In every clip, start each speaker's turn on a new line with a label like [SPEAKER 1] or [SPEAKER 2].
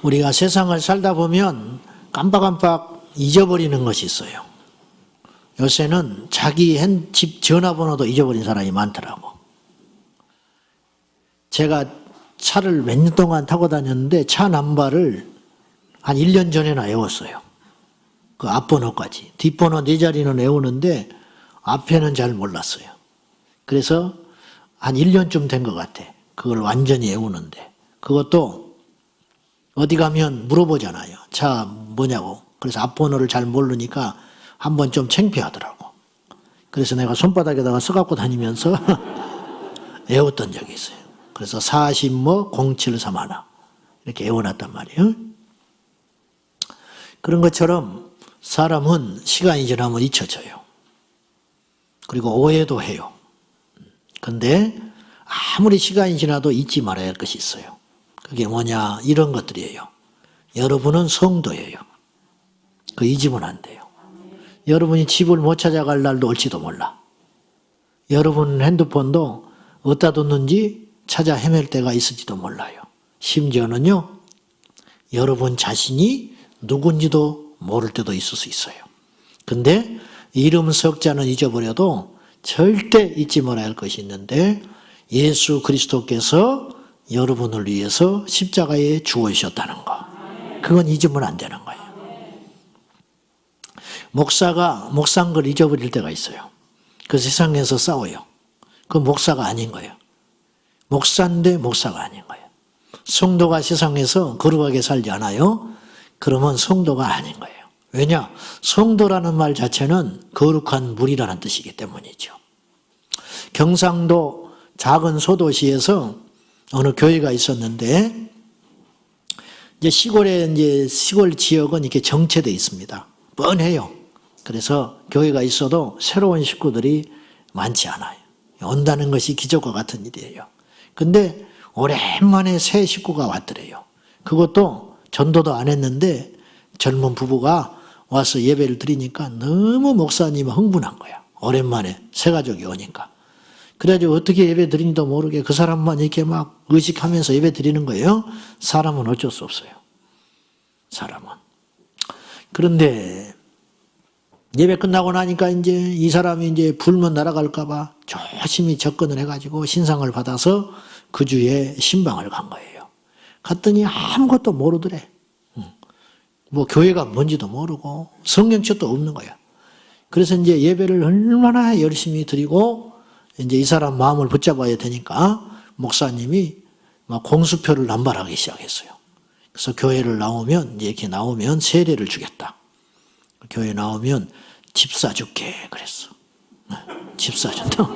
[SPEAKER 1] 우리가 세상을 살다 보면 깜빡깜빡 잊어버리는 것이 있어요. 요새는 자기 집 전화번호도 잊어버린 사람이 많더라고. 제가 차를 몇 년 동안 타고 다녔는데 차 넘버를 한 1년 전에나 외웠어요. 그 앞번호까지. 뒷번호 4자리는 외우는데 앞에는 잘 몰랐어요. 그래서 한 1년쯤 된 것 같아. 그걸 완전히 외우는데. 그것도 어디 가면 물어보잖아요. 차 뭐냐고. 그래서 앞번호를 잘 모르니까 한번 좀 창피하더라고. 그래서 내가 손바닥에다가 써갖고 다니면서 외웠던 적이 있어요. 그래서 0731 이렇게 외워놨단 말이에요. 그런 것처럼 사람은 시간이 지나면 잊혀져요. 그리고 오해도 해요. 근데 아무리 시간이 지나도 잊지 말아야 할 것이 있어요. 그게 뭐냐? 이런 것들이에요. 여러분은 성도예요. 그 잊으면 안 돼요. 여러분이 집을 못 찾아갈 날도 올지도 몰라. 여러분 핸드폰도 어디다 뒀는지 찾아 헤맬 때가 있을지도 몰라요. 심지어는요, 여러분 자신이 누군지도 모를 때도 있을 수 있어요. 근데 이름 석자는 잊어버려도 절대 잊지 말아야 할 것이 있는데 예수 그리스도께서 여러분을 위해서 십자가에 죽으셨다는 거. 그건 잊으면 안 되는 거예요. 목사가 목사인 걸 잊어버릴 때가 있어요. 그 세상에서 싸워요. 그 목사가 아닌 거예요. 목사인데 목사가 아닌 거예요. 성도가 세상에서 거룩하게 살지 않아요? 그러면 성도가 아닌 거예요. 왜냐? 성도라는 말 자체는 거룩한 물이라는 뜻이기 때문이죠. 경상도 작은 소도시에서 어느 교회가 있었는데, 이제 시골 지역은 이렇게 정체되어 있습니다. 뻔해요. 그래서 교회가 있어도 새로운 식구들이 많지 않아요. 온다는 것이 기적과 같은 일이에요. 근데 오랜만에 새 식구가 왔더래요. 그것도 전도도 안 했는데 젊은 부부가 와서 예배를 드리니까 너무 목사님이 흥분한 거야. 오랜만에 새 가족이 오니까. 그래가지고 어떻게 예배 드리는지도 모르게 그 사람만 이렇게 막 의식하면서 예배 드리는 거예요. 사람은 어쩔 수 없어요. 사람은. 그런데 예배 끝나고 나니까 이제 이 사람이 이제 불면 날아갈까봐 조심히 접근을 해가지고 신상을 받아서 그 주에 신방을 간 거예요. 갔더니 아무것도 모르더래. 뭐 교회가 뭔지도 모르고 성경책도 없는 거야. 그래서 이제 예배를 얼마나 열심히 드리고 이제 이 사람 마음을 붙잡아야 되니까 목사님이 막 공수표를 남발하기 시작했어요. 그래서 교회를 나오면 이렇게 나오면 세례를 주겠다. 교회 나오면 집 사줄게 그랬어. 집 사준다.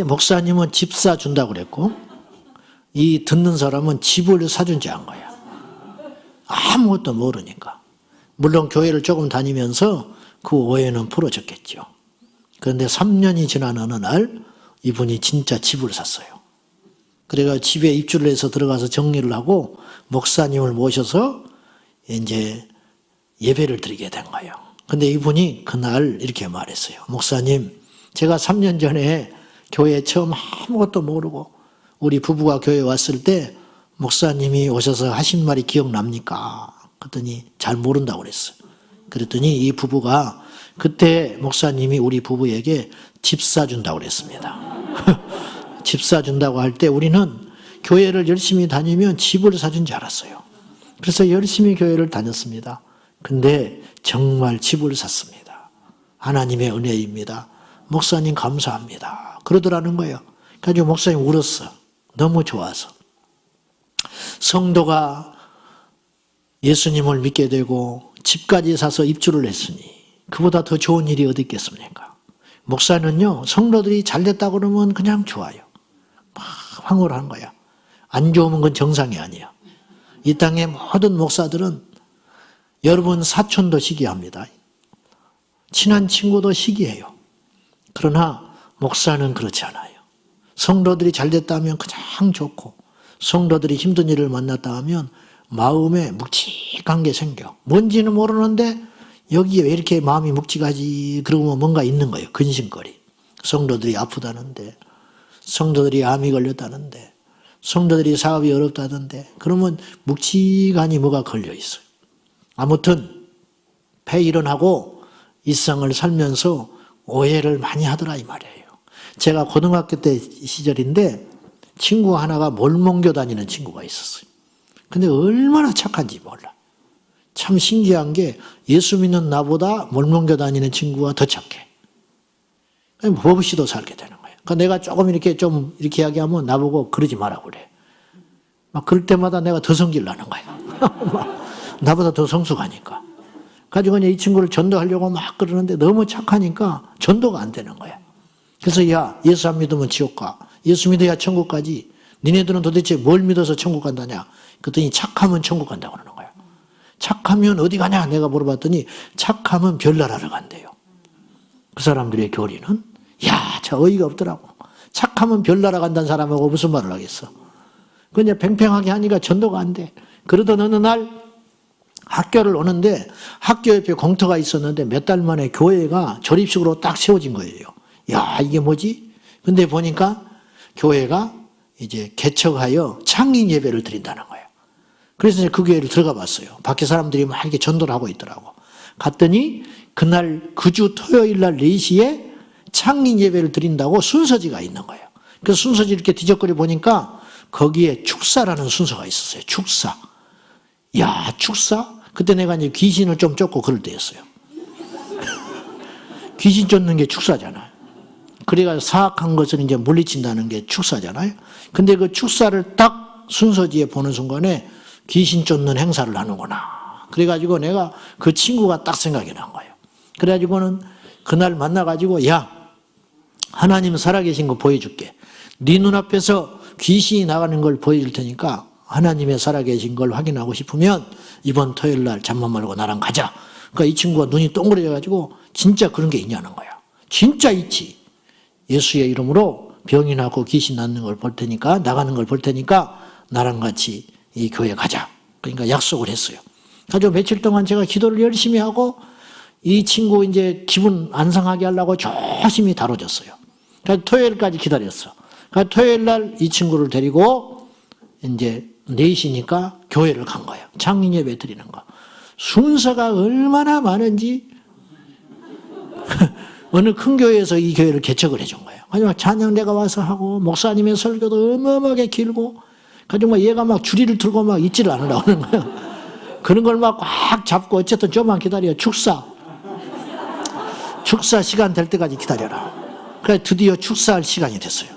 [SPEAKER 1] 목사님은 집 사준다고 그랬고 이 듣는 사람은 집을 사준지 한 거야. 아무것도 모르니까. 물론 교회를 조금 다니면서 그 오해는 풀어졌겠죠. 그런데 3년이 지난 어느 날 이분이 진짜 집을 샀어요. 그래가 집에 입주를 해서 들어가서 정리를 하고 목사님을 모셔서 이제 예배를 드리게 된 거예요. 근데 이분이 그날 이렇게 말했어요. 목사님, 제가 3년 전에 교회에 처음 아무것도 모르고 우리 부부가 교회에 왔을 때 목사님이 오셔서 하신 말이 기억납니까? 그랬더니 잘 모른다고 그랬어요. 그랬더니 이 부부가 그때 목사님이 우리 부부에게 집 사준다고 그랬습니다. 집 사준다고 할 때 우리는 교회를 열심히 다니면 집을 사준 줄 알았어요. 그래서 열심히 교회를 다녔습니다. 근데 정말 집을 샀습니다. 하나님의 은혜입니다. 목사님 감사합니다. 그러더라는 거예요. 그래서 목사님 울었어. 너무 좋아서. 성도가 예수님을 믿게 되고 집까지 사서 입주를 했으니 그보다 더 좋은 일이 어디 있겠습니까? 목사는요, 성도들이 잘 됐다고 그러면 그냥 좋아요. 막 황홀한 거야. 안 좋으면 그건 정상이 아니야. 이 땅의 모든 목사들은 여러분 사촌도 시기합니다. 친한 친구도 시기해요. 그러나 목사는 그렇지 않아요. 성도들이 잘 됐다면 그냥 좋고 성도들이 힘든 일을 만났다 하면 마음에 묵직한 게 생겨. 뭔지는 모르는데 여기에 왜 이렇게 마음이 묵직하지? 그러면 뭔가 있는 거예요. 근심거리. 성도들이 아프다는데, 성도들이 암이 걸렸다는데, 성도들이 사업이 어렵다던데 그러면 묵직하니 뭐가 걸려 있어요. 아무튼 폐일원하고 일상을 살면서 오해를 많이 하더라 이 말이에요. 제가 고등학교 때 시절인데 친구 하나가 몰몬교 다니는 친구가 있었어요. 근데 얼마나 착한지 몰라. 참 신기한 게 예수 믿는 나보다 몰몬교 다니는 친구가 더 착해. 버릇이도 살게 되는 거예요. 그러니까 내가 조금 이렇게 좀 이렇게 이야기하면 나보고 그러지 마라 그래. 막 그럴 때마다 내가 더 성질 나는 거야. 나보다 더 성숙하니까. 가지고 이 친구를 전도하려고 막 그러는데 너무 착하니까 전도가 안 되는 거야. 그래서 야, 예수 안 믿으면 지옥 가. 예수 믿어야 천국 가지. 니네들은 도대체 뭘 믿어서 천국 간다냐. 그랬더니 착하면 천국 간다고 그러는 거야. 착하면 어디 가냐 내가 물어봤더니 착하면 별나라를 간대요. 그 사람들의 교리는 야, 저 어이가 없더라고. 착하면 별나라 간다는 사람하고 무슨 말을 하겠어. 그냥 팽팽하게 하니까 전도가 안 돼. 그러던 어느 날 학교를 오는데 학교 옆에 공터가 있었는데 몇 달 만에 교회가 조립식으로 딱 세워진 거예요. 야, 이게 뭐지? 근데 보니까 교회가 이제 개척하여 창립 예배를 드린다는 거예요. 그래서 이제 그 교회를 들어가 봤어요. 밖에 사람들이 막 이렇게 전도를 하고 있더라고. 갔더니 그날 그 주 토요일 날 4시에 창립 예배를 드린다고 순서지가 있는 거예요. 그래서 순서지 이렇게 뒤적거려 보니까 거기에 축사라는 순서가 있었어요. 축사. 야, 축사? 그때 내가 이제 귀신을 좀 쫓고 그럴 때였어요. 귀신 쫓는 게 축사잖아요. 그래가 사악한 것을 이제 물리친다는 게 축사잖아요. 근데 그 축사를 딱 순서지에 보는 순간에 귀신 쫓는 행사를 하는구나. 그래가지고 내가 그 친구가 딱 생각이 난 거예요. 그래가지고는 그날 만나가지고 야, 하나님 살아계신 거 보여줄게. 네 눈앞에서 귀신이 나가는 걸 보여줄 테니까 하나님의 살아계신 걸 확인하고 싶으면 이번 토요일 날 잠만 말고 나랑 가자. 그러니까 이 친구가 눈이 동그래져가지고 진짜 그런 게 있냐는 거야. 진짜 있지. 예수의 이름으로 병이 나고 귀신 낳는 걸 볼 테니까 나가는 걸 볼 테니까 나랑 같이 이 교회 가자. 그러니까 약속을 했어요. 가지고 며칠 동안 제가 기도를 열심히 하고 이 친구 이제 기분 안 상하게 하려고 조심히 다뤄줬어요. 그러니까 토요일까지 기다렸어. 그러니까 토요일 날 이 친구를 데리고 이제 4시니까 교회를 간 거예요. 창립 예배 드리는 거. 순서가 얼마나 많은지 어느 큰 교회에서 이 교회를 개척을 해준 거예요. 하지만 찬양 내가 와서 하고 목사님의 설교도 어마어마하게 길고 가지고 얘가 막 줄이를 들고 막 있지를 않으려고 하는 거예요. 그런 걸 막 꽉 잡고 어쨌든 좀만 기다려. 축사 시간 될 때까지 기다려라. 그래 드디어 축사할 시간이 됐어요.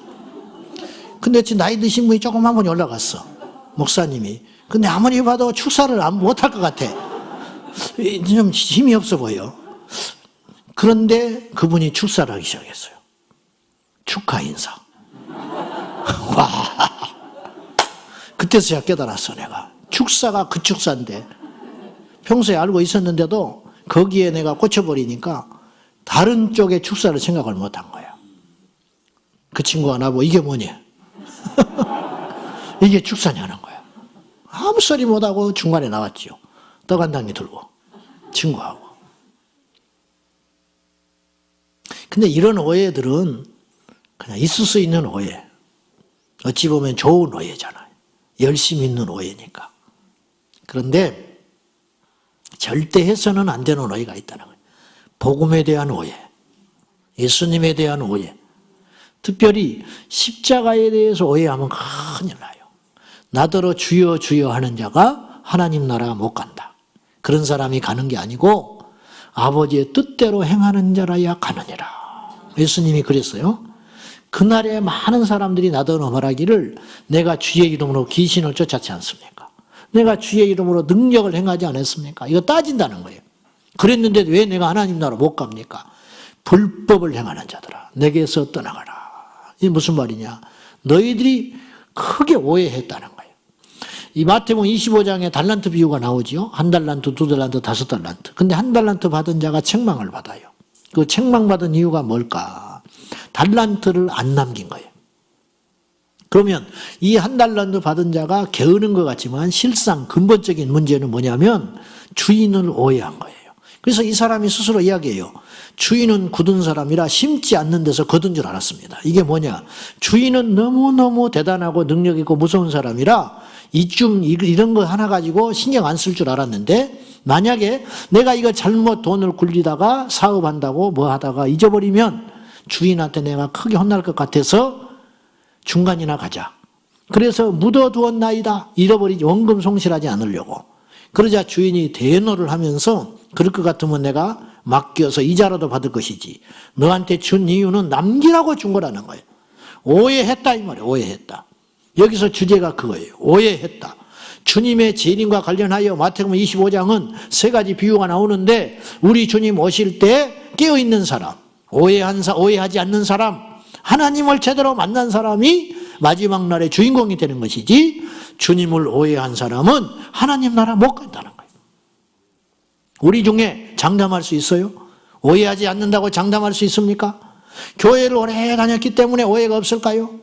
[SPEAKER 1] 근데 지금 나이 드신 분이 조금 한 분이 올라갔어. 목사님이. 근데 아무리 봐도 축사를 못할 것 같아. 좀 힘이 없어 보여. 그런데 그분이 축사를 하기 시작했어요. 축하 인사. 와. 그때서야 깨달았어 내가. 축사가 그 축사인데 평소에 알고 있었는데도 거기에 내가 꽂혀버리니까 다른 쪽의 축사를 생각을 못한 거야. 그 친구가 나보고 이게 뭐냐. 이게 축사냐는 거야. 아무 소리 못하고 중간에 나왔지요. 떡 한 당이 들고 친구하고. 근데 이런 오해들은 그냥 있을 수 있는 오해. 어찌 보면 좋은 오해잖아요. 열심히 있는 오해니까. 그런데 절대 해서는 안 되는 오해가 있다는 거예요. 복음에 대한 오해, 예수님에 대한 오해, 특별히 십자가에 대해서 오해하면 큰일 나요. 나더러 주여 주여 하는 자가 하나님 나라 못 간다. 그런 사람이 가는 게 아니고 아버지의 뜻대로 행하는 자라야 가느니라. 예수님이 그랬어요. 그날에 많은 사람들이 나더러 말하기를 내가 주의 이름으로 귀신을 쫓았지 않습니까? 내가 주의 이름으로 능력을 행하지 않았습니까? 이거 따진다는 거예요. 그랬는데 왜 내가 하나님 나라 못 갑니까? 불법을 행하는 자들아 내게서 떠나가라. 이게 무슨 말이냐? 너희들이 크게 오해했다는 거예요. 이 마태복음 25장에 달란트 비유가 나오지요. 1달란트, 2달란트, 5달란트. 근데 1달란트 받은 자가 책망을 받아요. 그 책망받은 이유가 뭘까? 달란트를 안 남긴 거예요. 그러면 이 1달란트 받은 자가 게으른 것 같지만 실상 근본적인 문제는 뭐냐면 주인을 오해한 거예요. 그래서 이 사람이 스스로 이야기해요. 주인은 굳은 사람이라 심지 않는 데서 거둔 줄 알았습니다. 이게 뭐냐? 주인은 너무너무 대단하고 능력 있고 무서운 사람이라 이런 거 하나 가지고 신경 안 쓸 줄 알았는데, 만약에 내가 이거 잘못 돈을 굴리다가 사업한다고 뭐 하다가 잊어버리면 주인한테 내가 크게 혼날 것 같아서 중간이나 가자. 그래서 묻어두었나이다. 잃어버리지, 원금 송실하지 않으려고. 그러자 주인이 대노를 하면서 그럴 것 같으면 내가 맡겨서 이자라도 받을 것이지. 너한테 준 이유는 남기라고 준 거라는 거예요. 오해했다 이 말이에요. 오해했다. 여기서 주제가 그거예요. 오해했다. 주님의 재림과 관련하여 마태복음 25장은 세 가지 비유가 나오는데, 우리 주님 오실 때 깨어있는 사람, 오해하지 않는 사람, 하나님을 제대로 만난 사람이 마지막 날의 주인공이 되는 것이지, 주님을 오해한 사람은 하나님 나라 못 간다는 거예요. 우리 중에 장담할 수 있어요? 오해하지 않는다고 장담할 수 있습니까? 교회를 오래 다녔기 때문에 오해가 없을까요?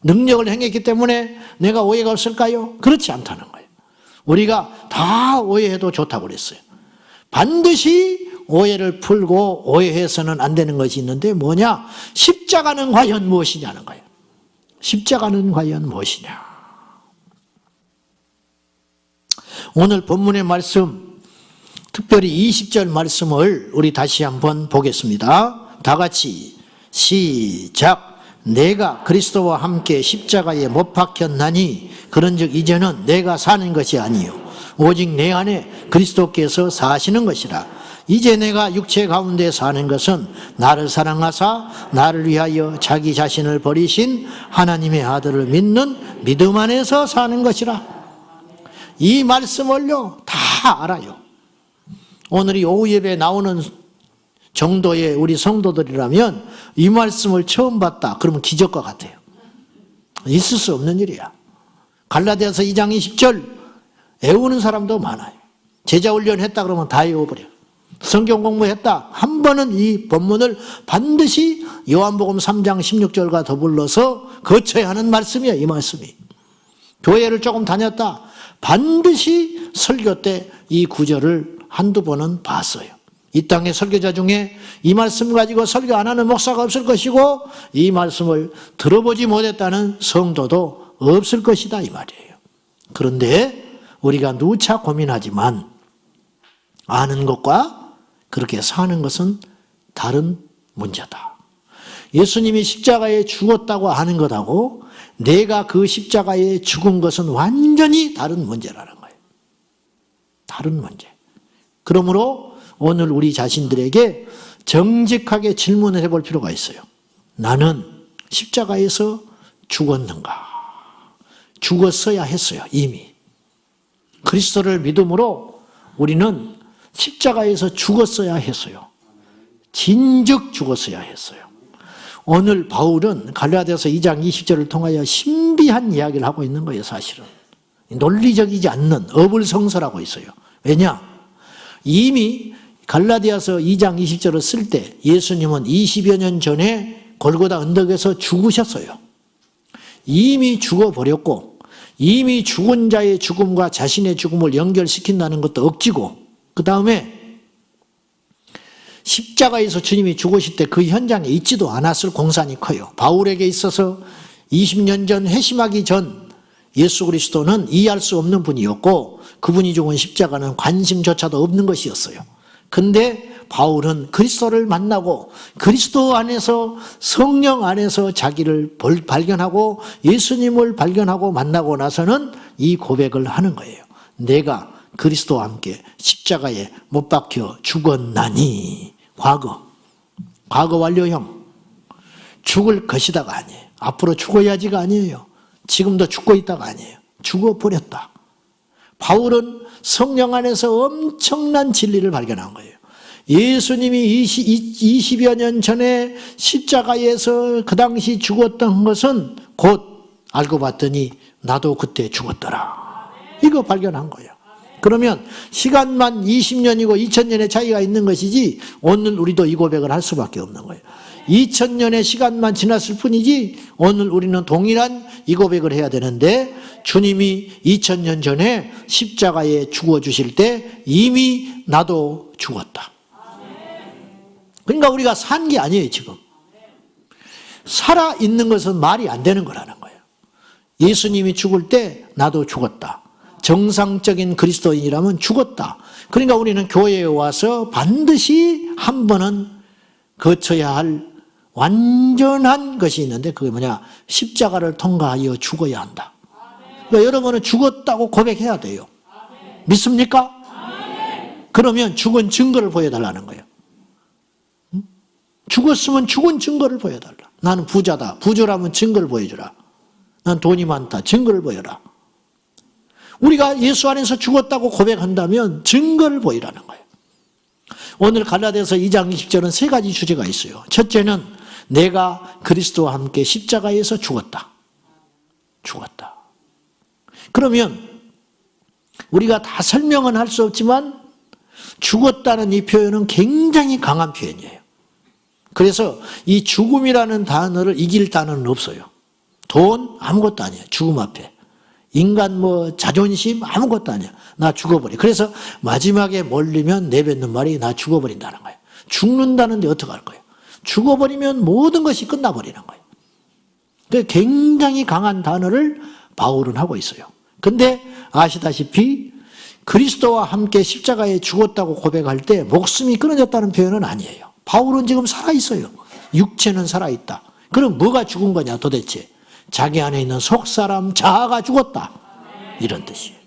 [SPEAKER 1] 능력을 행했기 때문에 내가 오해가 없을까요? 그렇지 않다는 거예요. 우리가 다 오해해도 좋다고 그랬어요. 반드시 오해를 풀고 오해해서는 안 되는 것이 있는데, 뭐냐? 십자가는 과연 무엇이냐는 거예요. 십자가는 과연 무엇이냐? 오늘 본문의 말씀, 특별히 20절 말씀을 우리 다시 한번 보겠습니다. 다 같이 시작. 내가 그리스도와 함께 십자가에 못 박혔나니 그런즉 이제는 내가 사는 것이 아니요 오직 내 안에 그리스도께서 사시는 것이라. 이제 내가 육체 가운데 사는 것은 나를 사랑하사 나를 위하여 자기 자신을 버리신 하나님의 아들을 믿는 믿음 안에서 사는 것이라. 이 말씀을요 다 알아요. 오늘 이 오후 예배에 나오는 정도의 우리 성도들이라면 이 말씀을 처음 봤다 그러면 기적과 같아요. 있을 수 없는 일이야. 갈라디아서 2장 20절 외우는 사람도 많아요. 제자 훈련 했다 그러면 다 외워버려. 성경 공부했다, 한 번은 이 본문을 반드시 요한복음 3장 16절과 더불러서 거쳐야 하는 말씀이에요. 이 말씀이. 교회를 조금 다녔다, 반드시 설교 때 이 구절을 한두 번은 봤어요. 이 땅의 설교자 중에 이 말씀 가지고 설교 안 하는 목사가 없을 것이고, 이 말씀을 들어보지 못했다는 성도도 없을 것이다 이 말이에요. 그런데 우리가 누차 고민하지만 아는 것과 그렇게 사는 것은 다른 문제다. 예수님이 십자가에 죽었다고 아는 것하고 내가 그 십자가에 죽은 것은 완전히 다른 문제라는 거예요. 다른 문제. 그러므로 오늘 우리 자신들에게 정직하게 질문을 해볼 필요가 있어요. 나는 십자가에서 죽었는가? 죽었어야 했어요. 이미. 그리스도를 믿음으로 우리는 십자가에서 죽었어야 했어요. 진즉 죽었어야 했어요. 오늘 바울은 갈라디아서 2장 20절을 통하여 신비한 이야기를 하고 있는 거예요. 사실은 논리적이지 않는 어불성설하고 있어요. 왜냐? 이미 갈라디아서 2장 20절을 쓸 때 예수님은 20여 년 전에 골고다 언덕에서 죽으셨어요. 이미 죽어버렸고, 이미 죽은 자의 죽음과 자신의 죽음을 연결시킨다는 것도 억지고, 그 다음에 십자가에서 주님이 죽으실 때 그 현장에 있지도 않았을 공산이 커요. 바울에게 있어서 20년 전 회심하기 전 예수 그리스도는 이해할 수 없는 분이었고, 그분이 죽은 십자가는 관심조차도 없는 것이었어요. 근데 바울은 그리스도를 만나고 그리스도 안에서, 성령 안에서 자기를 발견하고 예수님을 발견하고 만나고 나서는 이 고백을 하는 거예요. 내가 그리스도와 함께 십자가에 못 박혀 죽었나니. 과거 완료형. 죽을 것이다가 아니에요. 앞으로 죽어야지가 아니에요. 지금도 죽고 있다가 아니에요. 죽어버렸다. 바울은 성령 안에서 엄청난 진리를 발견한 거예요. 예수님이 20여 년 전에 십자가에서 그 당시 죽었던 것은 곧 알고 봤더니 나도 그때 죽었더라. 이거 발견한 거예요. 그러면 시간만 20년이고 2000년의 차이가 있는 것이지 오늘 우리도 이 고백을 할 수밖에 없는 거예요. 2000년의 시간만 지났을 뿐이지 오늘 우리는 동일한 이 고백을 해야 되는데, 주님이 2000년 전에 십자가에 죽어주실 때 이미 나도 죽었다. 그러니까 우리가 산 게 아니에요, 지금. 살아있는 것은 말이 안 되는 거라는 거예요. 예수님이 죽을 때 나도 죽었다. 정상적인 그리스도인이라면 죽었다. 그러니까 우리는 교회에 와서 반드시 한 번은 거쳐야 할 완전한 것이 있는데 그게 뭐냐? 십자가를 통과하여 죽어야 한다. 그러니까 여러분은 죽었다고 고백해야 돼요. 믿습니까? 그러면 죽은 증거를 보여달라는 거예요. 죽었으면 죽은 증거를 보여달라. 나는 부자다. 부자라면 증거를 보여주라. 난 돈이 많다. 증거를 보여라. 우리가 예수 안에서 죽었다고 고백한다면 증거를 보이라는 거예요. 오늘 갈라디아서 2장 20절은 세 가지 주제가 있어요. 첫째는 내가 그리스도와 함께 십자가에서 죽었다. 죽었다. 그러면 우리가 다 설명은 할 수 없지만 죽었다는 이 표현은 굉장히 강한 표현이에요. 그래서 이 죽음이라는 단어를 이길 단어는 없어요. 돈 아무것도 아니에요. 죽음 앞에. 인간 자존심 아무것도 아니야. 나 죽어버려. 그래서 마지막에 몰리면 내뱉는 말이 나 죽어버린다는 거예요. 죽는다는데 어떡할 거예요? 죽어버리면 모든 것이 끝나버리는 거예요. 그러니까 굉장히 강한 단어를 바울은 하고 있어요. 근데 아시다시피 그리스도와 함께 십자가에 죽었다고 고백할 때 목숨이 끊어졌다는 표현은 아니에요. 바울은 지금 살아있어요. 육체는 살아있다. 그럼 뭐가 죽은 거냐 도대체? 자기 안에 있는 속사람 자아가 죽었다. 이런 뜻이에요.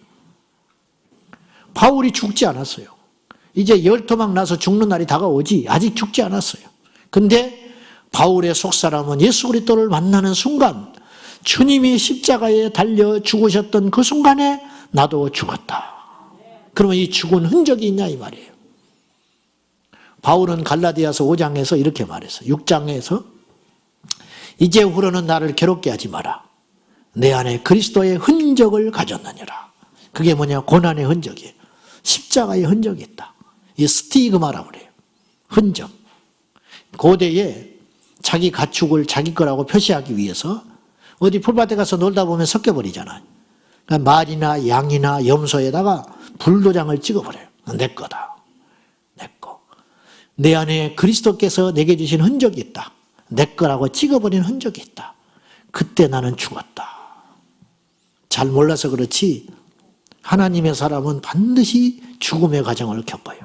[SPEAKER 1] 바울이 죽지 않았어요. 이제 열토막 나서 죽는 날이 다가오지 아직 죽지 않았어요. 근데 바울의 속사람은 예수 그리스도를 만나는 순간 주님이 십자가에 달려 죽으셨던 그 순간에 나도 죽었다. 그러면 이 죽은 흔적이 있냐 이 말이에요. 바울은 갈라디아서 5장에서 이렇게 말했어요. 6장에서 이제 후로는 나를 괴롭게 하지 마라. 내 안에 그리스도의 흔적을 가졌느니라. 그게 뭐냐? 고난의 흔적이에요. 십자가의 흔적이 있다. 이 스티그마라고 그래요. 흔적. 고대에 자기 가축을 자기 거라고 표시하기 위해서 어디 풀밭에 가서 놀다 보면 섞여버리잖아요. 그러니까 말이나 양이나 염소에다가 불도장을 찍어버려요. 내 거다. 내 거. 내 안에 그리스도께서 내게 주신 흔적이 있다. 내 거라고 찍어버린 흔적이 있다. 그때 나는 죽었다. 잘 몰라서 그렇지 하나님의 사람은 반드시 죽음의 과정을 겪어요.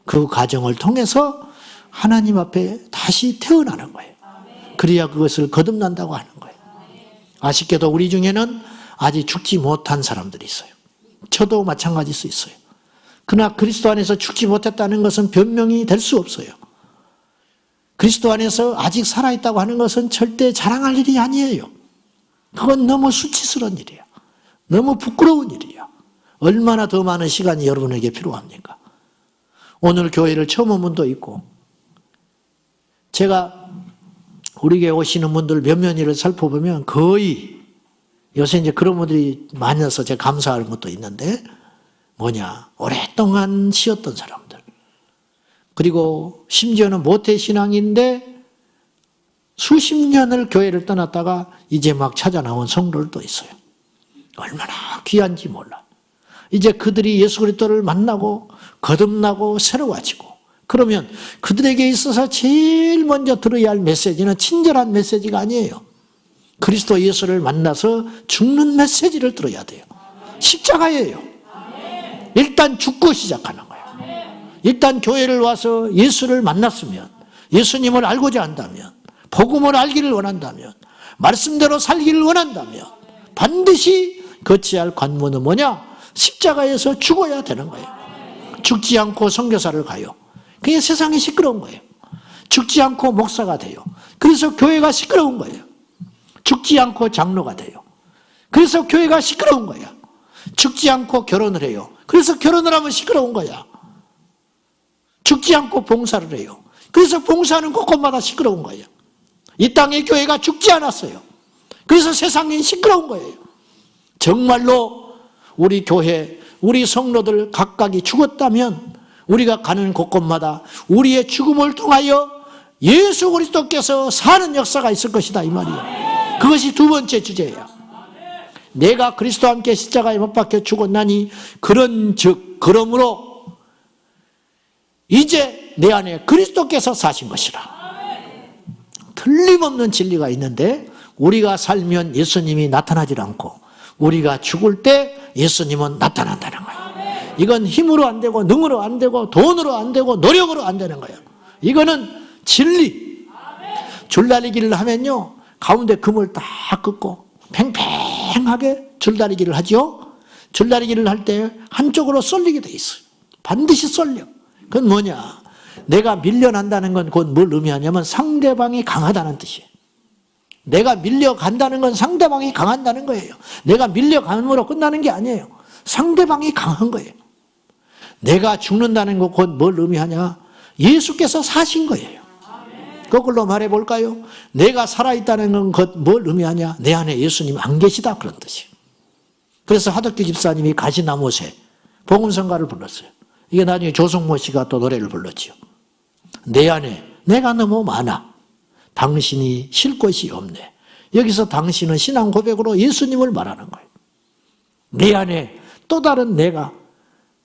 [SPEAKER 1] 그 과정을 통해서 하나님 앞에 다시 태어나는 거예요. 그래야 그것을 거듭난다고 하는 거예요. 아쉽게도 우리 중에는 아직 죽지 못한 사람들이 있어요. 저도 마찬가지일 수 있어요. 그러나 그리스도 안에서 죽지 못했다는 것은 변명이 될 수 없어요. 그리스도 안에서 아직 살아있다고 하는 것은 절대 자랑할 일이 아니에요. 그건 너무 수치스러운 일이에요. 너무 부끄러운 일이에요. 얼마나 더 많은 시간이 여러분에게 필요합니까? 오늘 교회를 처음 온 분도 있고 제가 우리 교회 오시는 분들 몇몇 일을 살펴보면 거의 요새 이제 그런 분들이 많아서 제가 감사하는 것도 있는데 뭐냐? 오랫동안 쉬었던 사람들. 그리고 심지어는 모태신앙인데 수십 년을 교회를 떠났다가 이제 막 찾아 나온 성도들도 있어요. 얼마나 귀한지 몰라. 이제 그들이 예수 그리스도를 만나고 거듭나고 새로워지고 그러면 그들에게 있어서 제일 먼저 들어야 할 메시지는 친절한 메시지가 아니에요. 그리스도 예수를 만나서 죽는 메시지를 들어야 돼요. 십자가예요. 일단 죽고 시작하는 거예요. 일단 교회를 와서 예수를 만났으면 예수님을 알고자 한다면 복음을 알기를 원한다면 말씀대로 살기를 원한다면 반드시 거쳐야 할 관문은 뭐냐? 십자가에서 죽어야 되는 거예요. 죽지 않고 선교사를 가요. 그게 세상이 시끄러운 거예요. 죽지 않고 목사가 돼요. 그래서 교회가 시끄러운 거예요. 죽지 않고 장로가 돼요. 그래서 교회가 시끄러운 거야. 죽지 않고 결혼을 해요. 그래서 결혼을 하면 시끄러운 거야. 죽지 않고 봉사를 해요. 그래서 봉사하는 곳곳마다 시끄러운 거예요. 이 땅의 교회가 죽지 않았어요. 그래서 세상이 시끄러운 거예요. 정말로 우리 교회, 우리 성도들 각각이 죽었다면 우리가 가는 곳곳마다 우리의 죽음을 통하여 예수 그리스도께서 사는 역사가 있을 것이다 이 말이에요. 그것이 두 번째 주제예요. 내가 그리스도와 함께 십자가에 못 박혀 죽었나니 그런즉 그러므로 이제 내 안에 그리스도께서 사신 것이라. 틀림없는 진리가 있는데 우리가 살면 예수님이 나타나질 않고 우리가 죽을 때 예수님은 나타난다는 거예요. 이건 힘으로 안 되고 능으로 안 되고 돈으로 안 되고 노력으로 안 되는 거예요. 이거는 진리. 줄다리기를 하면요, 가운데 금을 딱 긋고 팽팽하게 줄다리기를 하죠. 줄다리기를 할 때 한쪽으로 쏠리게 돼 있어요. 반드시 쏠려. 그건 뭐냐? 내가 밀려난다는 건 곧 뭘 의미하냐면 상대방이 강하다는 뜻이에요. 내가 밀려간다는 건 상대방이 강한다는 거예요. 내가 밀려감으로 끝나는 게 아니에요. 상대방이 강한 거예요. 내가 죽는다는 건 곧 뭘 의미하냐? 예수께서 사신 거예요. 거꾸로 말해볼까요? 내가 살아있다는 건 곧 뭘 의미하냐? 내 안에 예수님 안 계시다, 그런 뜻이에요. 그래서 하덕기 집사님이 가시나무새 복음성가를 불렀어요. 이게 나중에 조성모 씨가 또 노래를 불렀지요. 내 안에 내가 너무 많아. 당신이 쉴 곳이 없네. 여기서 당신은 신앙 고백으로 예수님을 말하는 거예요. 내 안에 또 다른 내가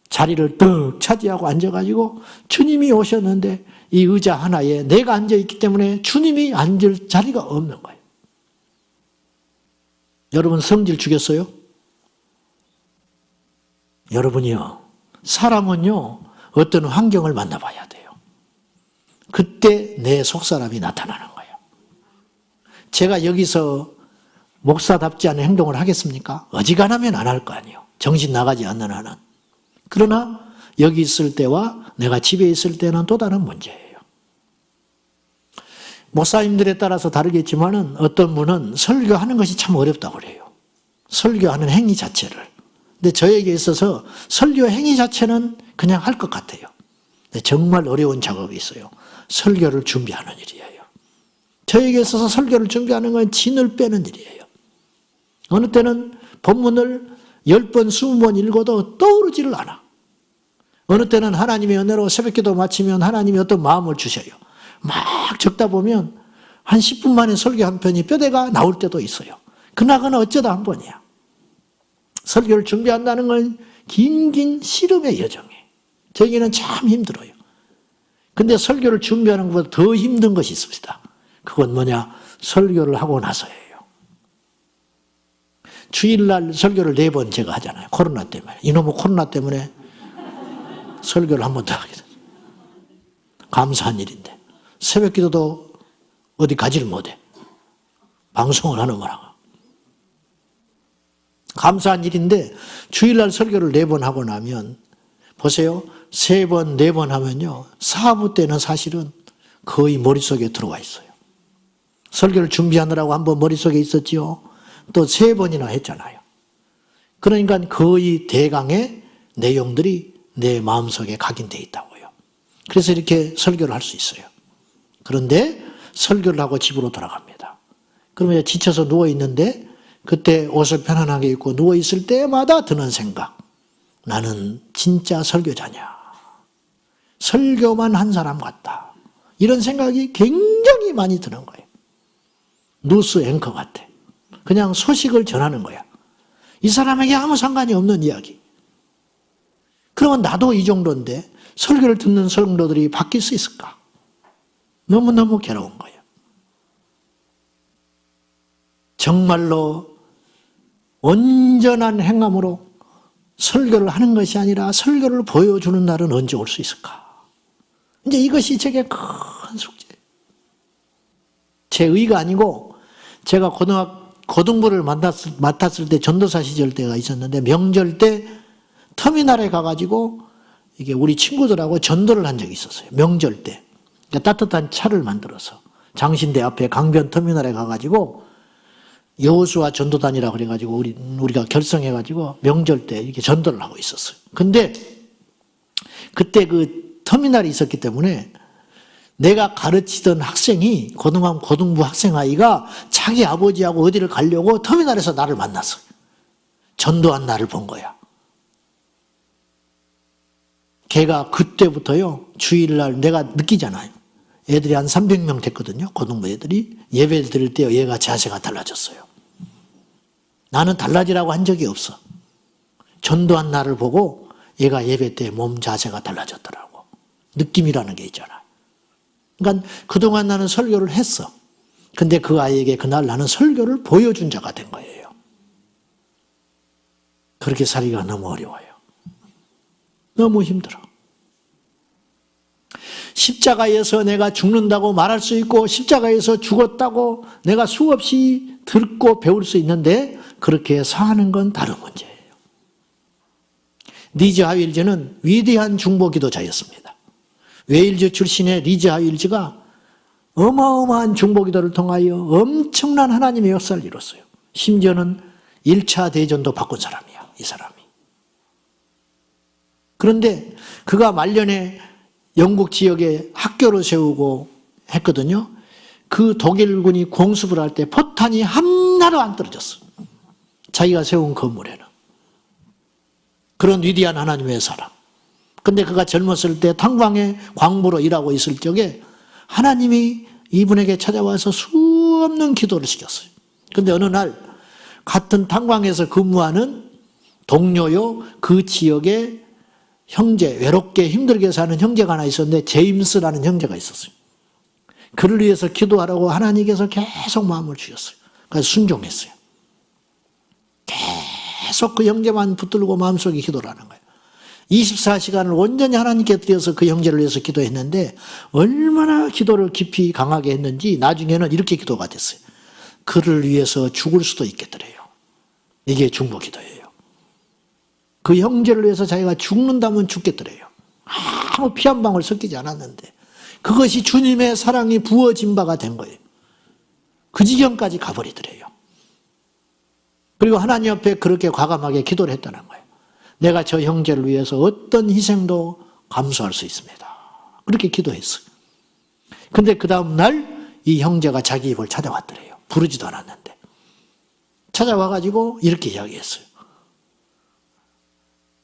[SPEAKER 1] 자리를 떡 차지하고 앉아가지고 주님이 오셨는데 이 의자 하나에 내가 앉아있기 때문에 주님이 앉을 자리가 없는 거예요. 여러분 성질 주겠어요? 여러분이요, 사람은요 어떤 환경을 만나봐야 돼요. 그때 내 속사람이 나타나는 거예요. 제가 여기서 목사답지 않은 행동을 하겠습니까? 어지간하면 안 할 거 아니에요. 정신 나가지 않는 한은. 그러나 여기 있을 때와 내가 집에 있을 때는 또 다른 문제예요. 목사님들에 따라서 다르겠지만은 어떤 분은 설교하는 것이 참 어렵다고 그래요. 설교하는 행위 자체를. 근데 저에게 있어서 설교 행위 자체는 그냥 할 것 같아요. 근데 정말 어려운 작업이 있어요. 설교를 준비하는 일이에요. 저에게 있어서 설교를 준비하는 건 진을 빼는 일이에요. 어느 때는 본문을 10번, 20번 읽어도 떠오르지를 않아. 어느 때는 하나님의 은혜로 새벽기도 마치면 하나님이 어떤 마음을 주셔요. 막 적다 보면 한 10분 만에 설교 한 편이 뼈대가 나올 때도 있어요. 그나저나 어쩌다 한 번이야. 설교를 준비한다는 건 긴긴 씨름의 여정이에요. 저에게는 참 힘들어요. 근데 설교를 준비하는 것보다 더 힘든 것이 있습니다. 그건 뭐냐? 설교를 하고 나서예요. 주일날 설교를 4번 제가 하잖아요. 코로나 때문에. 이놈의 코로나 때문에 설교를 한 번 더 하게 돼요. 감사한 일인데. 새벽 기도도 어디 가지를 못해. 방송을 하는 거라고. 감사한 일인데 주일날 설교를 4번 하고 나면 보세요. 3번, 4번 하면요. 사부 때는 사실은 거의 머릿속에 들어와 있어요. 설교를 준비하느라고 한번 머릿속에 있었지요. 또 3번이나 했잖아요. 그러니까 거의 대강의 내용들이 내 마음속에 각인되어 있다고요. 그래서 이렇게 설교를 할 수 있어요. 그런데 설교를 하고 집으로 돌아갑니다. 그러면 지쳐서 누워있는데 그때 옷을 편안하게 입고 누워있을 때마다 드는 생각. 나는 진짜 설교자냐. 설교만 한 사람 같다. 이런 생각이 굉장히 많이 드는 거예요. 뉴스 앵커 같아. 그냥 소식을 전하는 거야. 이 사람에게 아무 상관이 없는 이야기. 그러면 나도 이 정도인데 설교를 듣는 성도들이 바뀔 수 있을까? 너무너무 괴로운 거예요. 정말로 온전한 행함으로 설교를 하는 것이 아니라 설교를 보여주는 날은 언제 올 수 있을까? 이제 이것이 제게 큰 숙제예요. 제 의가 아니고 제가 고등부를 맡았을 때 전도사 시절 때가 있었는데 명절 때 터미널에 가가지고 이게 우리 친구들하고 전도를 한 적이 있었어요. 명절 때. 그러니까 따뜻한 차를 만들어서 장신대 앞에 강변 터미널에 가가지고 여호수아 전도단이라고 그래가지고 우리가 결성해가지고 명절 때 이렇게 전도를 하고 있었어요. 근데 그때 그 터미널이 있었기 때문에 내가 가르치던 학생이 고등부 학생 아이가 자기 아버지하고 어디를 가려고 터미널에서 나를 만났어요. 전도한 나를 본 거야. 걔가 그때부터요, 주일날 내가 느끼잖아요. 애들이 한 300명 됐거든요. 고등부 애들이. 예배 드릴 때 얘가 자세가 달라졌어요. 나는 달라지라고 한 적이 없어. 전도한 나를 보고 얘가 예배 때 몸 자세가 달라졌더라고. 느낌이라는 게 있잖아. 그러니까 그동안 나는 설교를 했어. 근데 그 아이에게 그날 나는 설교를 보여준 자가 된 거예요. 그렇게 살기가 너무 어려워요. 너무 힘들어. 십자가에서 내가 죽는다고 말할 수 있고 십자가에서 죽었다고 내가 수없이 듣고 배울 수 있는데 그렇게 사는 건 다른 문제예요. 리즈 하윌즈는 위대한 중보기도자였습니다. 웨일즈 출신의 리즈 하윌즈가 어마어마한 중보기도를 통하여 엄청난 하나님의 역사를 이뤘어요. 심지어는 1차 대전도 바꾼 사람이야, 이 사람이. 그런데 그가 말년에 영국 지역에 학교를 세우고 했거든요. 그 독일군이 공습을 할 때 포탄이 하나도 안 떨어졌어. 자기가 세운 건물에는. 그런 위대한 하나님의 사람. 근데 그가 젊었을 때 탄광에 광부로 일하고 있을 적에 하나님이 이분에게 찾아와서 수없는 기도를 시켰어요. 근데 어느 날 같은 탄광에서 근무하는 동료요, 그 지역에 형제, 외롭게 힘들게 사는 형제가 하나 있었는데 제임스라는 형제가 있었어요. 그를 위해서 기도하라고 하나님께서 계속 마음을 주셨어요. 그래서 순종했어요. 계속 그 형제만 붙들고 마음속에 기도를 하는 거예요. 24시간을 온전히 하나님께 드려서 그 형제를 위해서 기도했는데 얼마나 기도를 깊이 강하게 했는지 나중에는 이렇게 기도가 됐어요. 그를 위해서 죽을 수도 있겠더래요. 이게 중보기도예요. 그 형제를 위해서 자기가 죽는다면 죽겠더래요. 아무 피 한 방울 섞이지 않았는데 그것이 주님의 사랑이 부어진 바가 된 거예요. 그 지경까지 가버리더래요. 그리고 하나님 앞에 그렇게 과감하게 기도를 했다는 거예요. 내가 저 형제를 위해서 어떤 희생도 감수할 수 있습니다. 그렇게 기도했어요. 근데 그 다음 날 이 형제가 자기 입을 찾아왔더래요. 부르지도 않았는데. 찾아와가지고 이렇게 이야기했어요.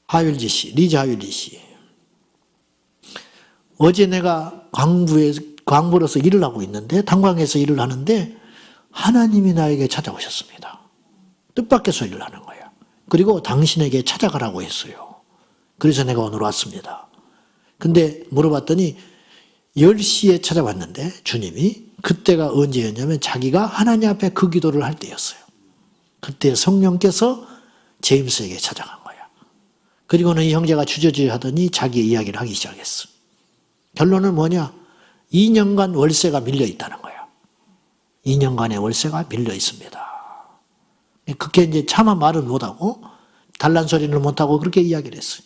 [SPEAKER 1] 하윌지 씨, 리즈 하윌지 씨. 어제 내가 광부로서 일을 하고 있는데, 탄광에서 일을 하는데, 하나님이 나에게 찾아오셨습니다. 뜻밖에서 일을 하는 거예요. 그리고 당신에게 찾아가라고 했어요. 그래서 내가 오늘 왔습니다. 근데 물어봤더니 10시에 찾아왔는데 주님이 그때가 언제였냐면 자기가 하나님 앞에 그 기도를 할 때였어요. 그때 성령께서 제임스에게 찾아간 거야. 그리고는 이 형제가 주저주저 하더니 자기 이야기를 하기 시작했어. 결론은 뭐냐? 2년간 월세가 밀려 있다는 거야. 2년간의 월세가 밀려 있습니다. 그렇게 이제 차마 말은 못하고 단란소리를 못하고 그렇게 이야기를 했어요.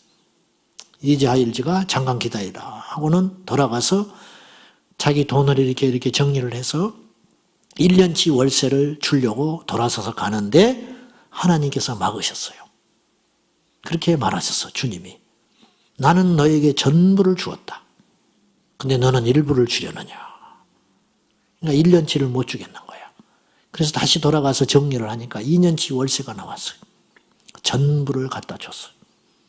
[SPEAKER 1] 리즈 하윌즈가 잠깐 기다리라 하고는 돌아가서 자기 돈을 이렇게 정리를 해서 1년치 월세를 주려고 돌아서서 가는데 하나님께서 막으셨어요. 그렇게 말하셨어, 주님이. 나는 너에게 전부를 주었다. 근데 너는 일부를 주려느냐. 그러니까 1년치를 못 주겠는 거야. 그래서 다시 돌아가서 정리를 하니까 2년치 월세가 나왔어요. 전부를 갖다 줬어요.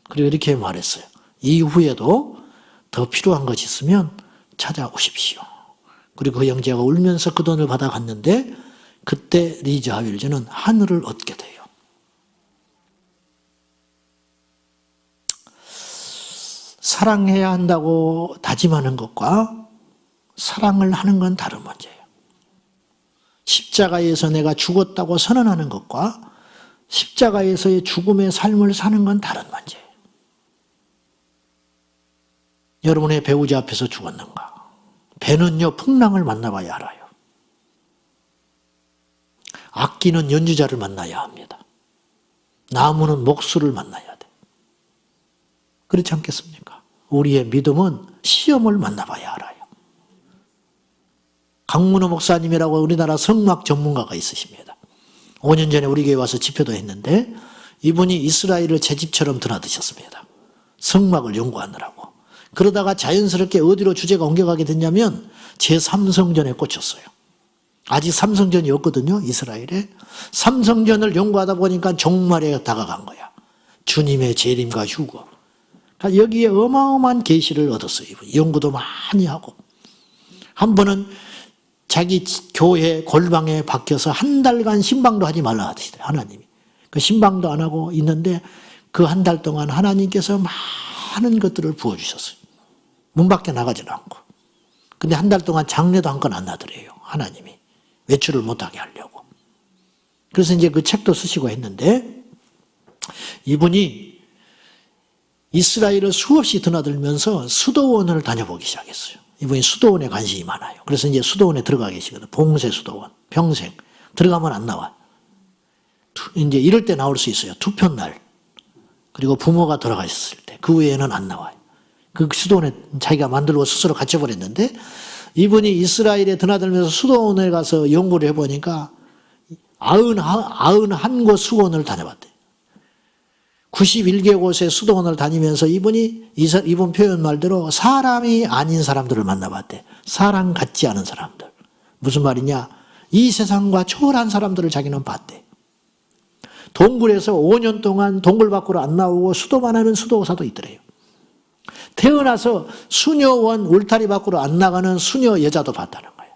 [SPEAKER 1] 그리고 이렇게 말했어요. 이후에도 더 필요한 것이 있으면 찾아오십시오. 그리고 그 형제가 울면서 그 돈을 받아갔는데 그때 리즈 하윌즈는 하늘을 얻게 돼요. 사랑해야 한다고 다짐하는 것과 사랑을 하는 건 다른 문제예요. 십자가에서 내가 죽었다고 선언하는 것과 십자가에서의 죽음의 삶을 사는 건 다른 문제예요. 여러분의 배우자 앞에서 죽었는가? 배는요, 풍랑을 만나봐야 알아요. 악기는 연주자를 만나야 합니다. 나무는 목수를 만나야 돼. 그렇지 않겠습니까? 우리의 믿음은 시험을 만나봐야 알아요. 강문호 목사님이라고 우리나라 성막 전문가가 있으십니다. 5년 전에 우리 교회 와서 집회도 했는데 이분이 이스라엘을 제 집처럼 드나드셨습니다. 성막을 연구하느라고. 그러다가 자연스럽게 어디로 주제가 옮겨가게 됐냐면 제3성전에 꽂혔어요. 아직 삼성전이 없거든요, 이스라엘에. 삼성전을 연구하다 보니까 종말에 다가간 거야. 주님의 재림과 휴거. 그러니까 여기에 어마어마한 계시를 얻었어요. 이분. 연구도 많이 하고. 한 번은 자기 교회 골방에 박혀서 한 달간 신방도 하지 말라 하시더라고요, 하나님이. 그 신방도 안 하고 있는데 그 한 달 동안 하나님께서 많은 것들을 부어주셨어요. 문 밖에 나가지도 않고. 근데 한 달 동안 장례도 한 건 안 나더래요. 하나님이. 외출을 못하게 하려고. 그래서 이제 그 책도 쓰시고 했는데 이분이 이스라엘을 수없이 드나들면서 수도원을 다녀보기 시작했어요. 이분이 수도원에 관심이 많아요. 그래서 이제 수도원에 들어가 계시거든. 봉쇄 수도원. 평생. 들어가면 안 나와. 이제 이럴 때 나올 수 있어요. 투표날. 그리고 부모가 돌아가 있을 때. 그 외에는 안 나와요. 그 수도원에 자기가 만들고 스스로 갇혀버렸는데 이분이 이스라엘에 드나들면서 수도원에 가서 연구를 해보니까 91곳 수도원을 다녀봤대요. 91개 곳의 수도원을 다니면서 이분 표현 말대로 사람이 아닌 사람들을 만나봤대. 사람 같지 않은 사람들. 무슨 말이냐? 이 세상과 초월한 사람들을 자기는 봤대. 동굴에서 5년 동안 동굴 밖으로 안 나오고 수도만 하는 수도사도 있더래요. 태어나서 수녀원 울타리 밖으로 안 나가는 수녀 여자도 봤다는 거예요.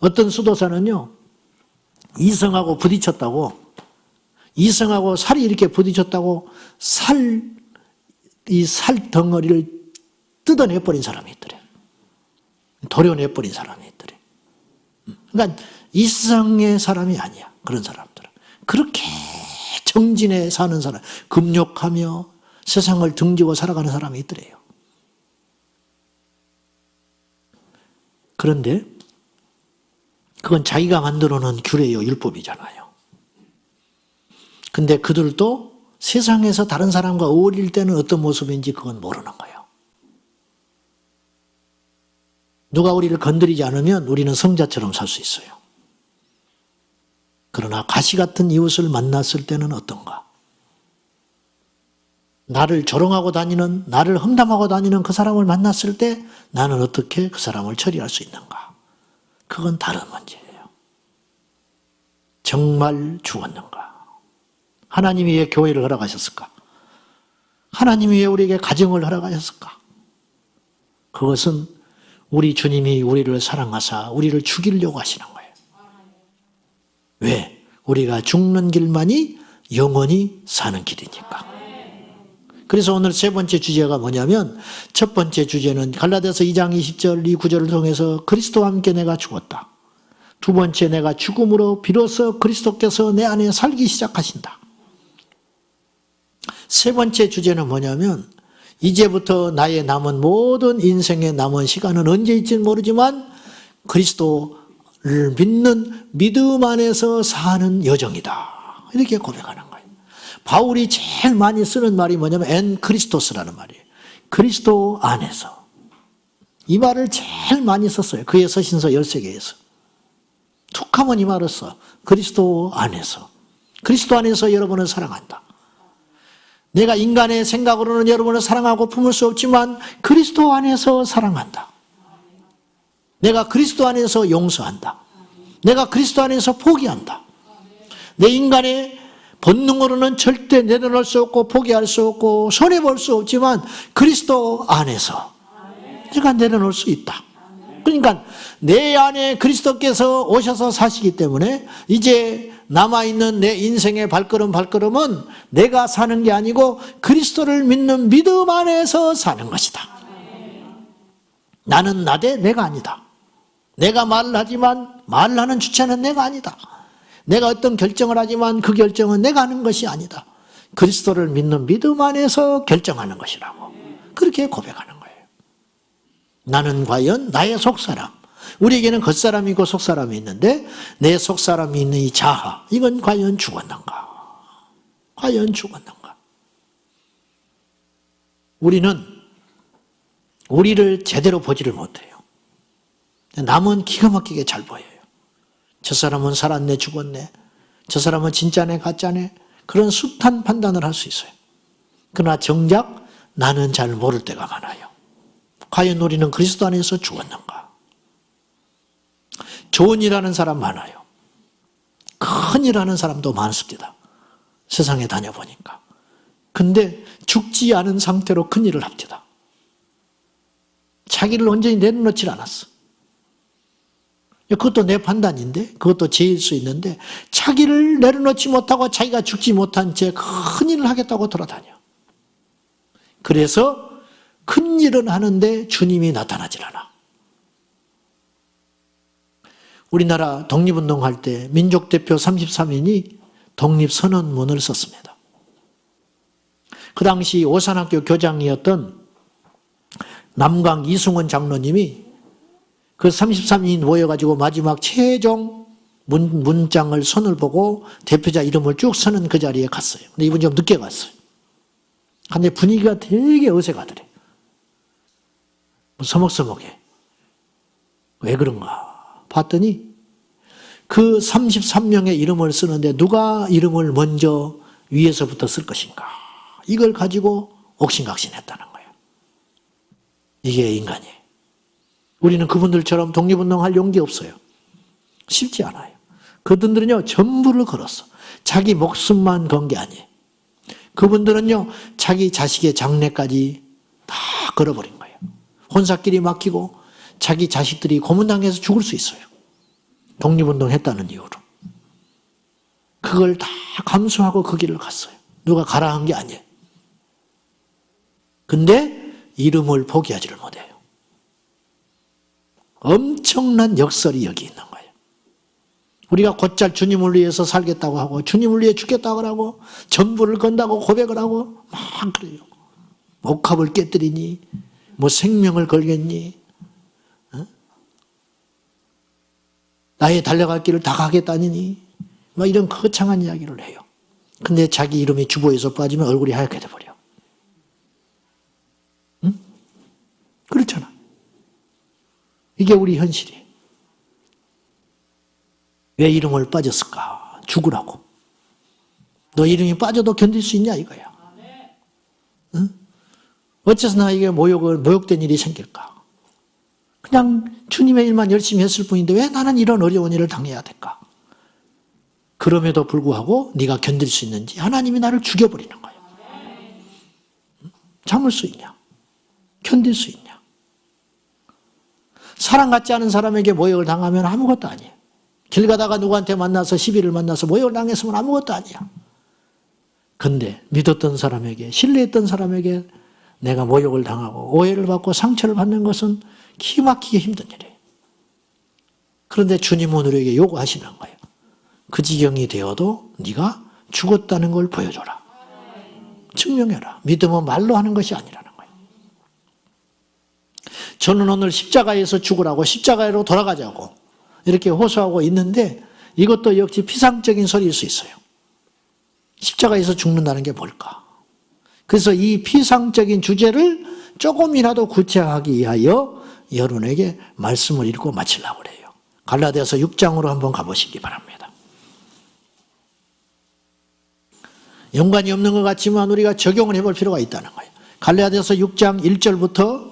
[SPEAKER 1] 어떤 수도사는요, 이성하고 부딪혔다고, 이성하고 살이 이렇게 부딪혔다고 이 살 덩어리를 뜯어내버린 사람이 있더래요. 도려내버린 사람이 있더래요. 그러니까 이성의 사람이 아니야. 그런 사람들은. 그렇게 정진해 사는 사람, 금욕하며 세상을 등지고 살아가는 사람이 있더래요. 그런데 그건 자기가 만들어 놓은 규례요, 율법이잖아요. 근데 그들도 세상에서 다른 사람과 어울릴 때는 어떤 모습인지 그건 모르는 거예요. 누가 우리를 건드리지 않으면 우리는 성자처럼 살 수 있어요. 그러나 가시 같은 이웃을 만났을 때는 어떤가? 나를 조롱하고 다니는, 나를 험담하고 다니는 그 사람을 만났을 때 나는 어떻게 그 사람을 처리할 수 있는가? 그건 다른 문제예요. 정말 죽었는가? 하나님이 왜 교회를 허락하셨을까? 하나님이 왜 우리에게 가정을 허락하셨을까? 그것은 우리 주님이 우리를 사랑하사 우리를 죽이려고 하시는 거예요. 왜? 우리가 죽는 길만이 영원히 사는 길이니까. 그래서 오늘 세 번째 주제가 뭐냐면, 첫 번째 주제는 갈라디아서 2장 20절 이 구절을 통해서 그리스도와 함께 내가 죽었다. 두 번째, 내가 죽음으로 비로소 그리스도께서 내 안에 살기 시작하신다. 세 번째 주제는 뭐냐면, 이제부터 나의 남은 모든 인생의 남은 시간은 언제 있지는 모르지만 그리스도를 믿는 믿음 안에서 사는 여정이다. 이렇게 고백하는 거예요. 바울이 제일 많이 쓰는 말이 뭐냐면 엔 크리스토스라는 말이에요. 그리스도 안에서. 이 말을 제일 많이 썼어요. 그의 서신서 13개에서. 툭하면 이 말을 써. 그리스도 안에서. 그리스도 안에서 여러분을 사랑한다. 내가 인간의 생각으로는 여러분을 사랑하고 품을 수 없지만 그리스도 안에서 사랑한다. 내가 그리스도 안에서 용서한다. 내가 그리스도 안에서 포기한다. 내 인간의 본능으로는 절대 내려놓을 수 없고 포기할 수 없고 손해볼 수 없지만 그리스도 안에서 내가 내려놓을 수 있다. 그러니까 내 안에 그리스도께서 오셔서 사시기 때문에 이제 남아있는 내 인생의 발걸음은 내가 사는 게 아니고 그리스도를 믿는 믿음 안에서 사는 것이다. 나는 나대 내가 아니다. 내가 말을 하지만 말하는 주체는 내가 아니다. 내가 어떤 결정을 하지만 그 결정은 내가 하는 것이 아니다. 그리스도를 믿는 믿음 안에서 결정하는 것이라고. 그렇게 고백하는 거예요. 나는 과연 나의 속사람, 우리에게는 겉사람이 있고 속사람이 있는데 내 속사람이 있는 이 자아, 이건 과연 죽었는가? 과연 죽었는가? 우리는 우리를 제대로 보지를 못해요. 남은 기가 막히게 잘 보여요. 저 사람은 살았네, 죽었네. 저 사람은 진짜네, 가짜네. 그런 숱한 판단을 할 수 있어요. 그러나 정작 나는 잘 모를 때가 많아요. 과연 우리는 그리스도 안에서 죽었는가? 좋은 일 하는 사람 많아요. 큰 일 하는 사람도 많습니다. 세상에 다녀보니까. 근데 죽지 않은 상태로 큰 일을 합니다. 자기를 온전히 내려놓질 않았어. 그것도 내 판단인데, 그것도 죄일 수 있는데, 자기를 내려놓지 못하고 자기가 죽지 못한 채 큰 일을 하겠다고 돌아다녀. 그래서 큰 일은 하는데 주님이 나타나질 않아. 우리나라 독립운동할 때 민족대표 33인이 독립선언문을 썼습니다. 그 당시 오산학교 교장이었던 남강 이승원 장로님이 그 33인이 모여가지고 마지막 최종 문장을 손을 보고 대표자 이름을 쭉 서는 그 자리에 갔어요. 근데 이분이 좀 늦게 갔어요. 근데 분위기가 되게 어색하더래. 서먹서먹해. 왜 그런가 봤더니 그 33명의 이름을 쓰는데 누가 이름을 먼저 위에서부터 쓸 것인가. 이걸 가지고 옥신각신했다는 거예요. 이게 인간이에요. 우리는 그분들처럼 독립운동할 용기 없어요. 쉽지 않아요. 그분들은요 전부를 걸었어. 자기 목숨만 건 게 아니에요. 그분들은요 자기 자식의 장래까지 다 걸어버린 거예요. 혼사길이 막히고 자기 자식들이 고문당해서 죽을 수 있어요. 독립운동 했다는 이유로. 그걸 다 감수하고 그 길을 갔어요. 누가 가라 한 게 아니에요. 근데 이름을 포기하지를 못해요. 엄청난 역설이 여기 있는 거예요. 우리가 곧잘 주님을 위해서 살겠다고 하고 주님을 위해 죽겠다고 하고 전부를 건다고 고백을 하고 막 그래요. 옥합을 깨뜨리니 뭐 생명을 걸겠니? 어? 나의 달려갈 길을 다 가겠다니? 막 이런 거창한 이야기를 해요. 근데 자기 이름이 주보에서 빠지면 얼굴이 하얗게 돼버려. 응? 그렇잖아. 이게 우리 현실이에요. 왜 이름을 빠졌을까? 죽으라고. 너 이름이 빠져도 견딜 수 있냐 이거야. 응? 어째서 나에게 모욕된 일이 생길까? 그냥 주님의 일만 열심히 했을 뿐인데 왜 나는 이런 어려운 일을 당해야 될까? 그럼에도 불구하고 네가 견딜 수 있는지 하나님이 나를 죽여버리는 거야. 참을 수 있냐? 견딜 수 있냐? 사랑 같지 않은 사람에게 모욕을 당하면 아무것도 아니에요. 길 가다가 누구한테 만나서 시비를 만나서 모욕을 당했으면 아무것도 아니야. 근데 믿었던 사람에게, 신뢰했던 사람에게 내가 모욕을 당하고 오해를 받고 상처를 받는 것은 기막히게 힘든 일이에요. 그런데 주님은 우리에게 요구하시는 거예요. 그 지경이 되어도 네가 죽었다는 걸 보여줘라. 증명해라. 믿음은 말로 하는 것이 아니라는 거예요. 저는 오늘 십자가에서 죽으라고 십자가로 돌아가자고 이렇게 호소하고 있는데 이것도 역시 피상적인 소리일 수 있어요. 십자가에서 죽는다는 게 뭘까? 그래서 이 피상적인 주제를 조금이라도 구체화하기 위하여 여러분에게 말씀을 읽고 마치려고 그래요. 갈라디아서 6장으로 한번 가보시기 바랍니다. 연관이 없는 것 같지만 우리가 적용을 해볼 필요가 있다는 거예요. 갈라디아서 6장 1절부터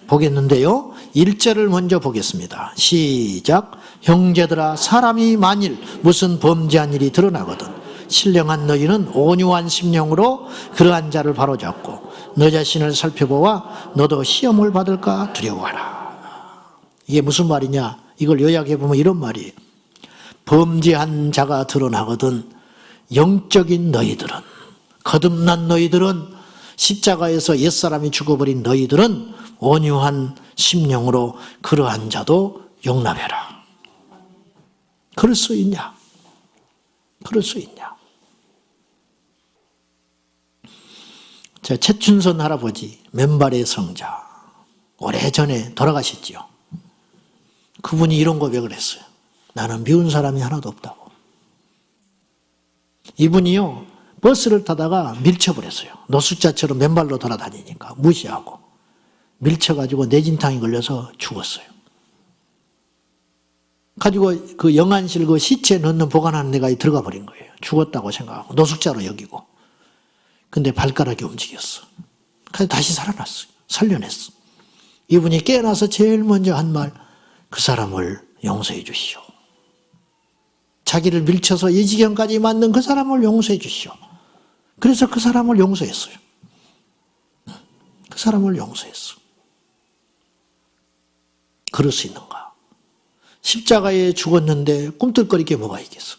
[SPEAKER 1] 보겠는데요. 1절을 먼저 보겠습니다. 시작. 형제들아 사람이 만일 무슨 범죄한 일이 드러나거든 신령한 너희는 온유한 심령으로 그러한 자를 바로잡고 너 자신을 살펴보아 너도 시험을 받을까 두려워하라. 이게 무슨 말이냐? 이걸 요약해보면 이런 말이에요. 범죄한 자가 드러나거든 영적인 너희들은, 거듭난 너희들은, 십자가에서 옛사람이 죽어버린 너희들은 온유한 심령으로 그러한 자도 용납해라. 그럴 수 있냐? 그럴 수 있냐? 자, 최춘선 할아버지, 맨발의 성자, 오래전에 돌아가셨지요. 그분이 이런 고백을 했어요. 나는 미운 사람이 하나도 없다고. 이분이요, 버스를 타다가 밀쳐버렸어요. 노숙자처럼 맨발로 돌아다니니까 무시하고. 밀쳐가지고 뇌진탕이 걸려서 죽었어요. 가지고 그 영안실 그 시체 넣는 보관하는 데가 들어가 버린 거예요. 죽었다고 생각하고 노숙자로 여기고. 근데 발가락이 움직였어. 그래서 다시 살아났어요. 살려냈어. 이분이 깨어나서 제일 먼저 한 말, 그 사람을 용서해 주시오. 자기를 밀쳐서 이 지경까지 만든 그 사람을 용서해 주시오. 그래서 그 사람을 용서했어요. 그 사람을 용서했어. 그럴 수 있는가? 십자가에 죽었는데 꿈틀거릴 게 뭐가 있겠어?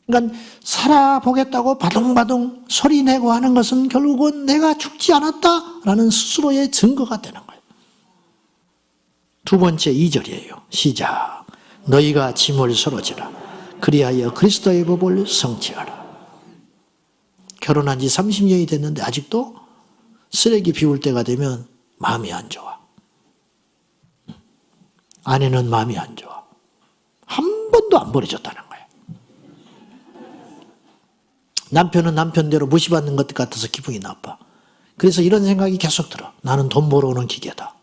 [SPEAKER 1] 그러니까 살아보겠다고 바둥바둥 소리내고 하는 것은 결국은 내가 죽지 않았다라는 스스로의 증거가 되는 거예요. 두 번째 2절이에요. 시작. 너희가 짐을 서로 지라. 그리하여 그리스도의 법을 성취하라. 결혼한 지 30년이 됐는데 아직도 쓰레기 비울 때가 되면 마음이 안 좋아. 아내는 마음이 안 좋아. 한 번도 안 버려줬다는 거야. 남편은 남편대로 무시받는 것 같아서 기분이 나빠. 그래서 이런 생각이 계속 들어. 나는 돈 벌어오는 기계다.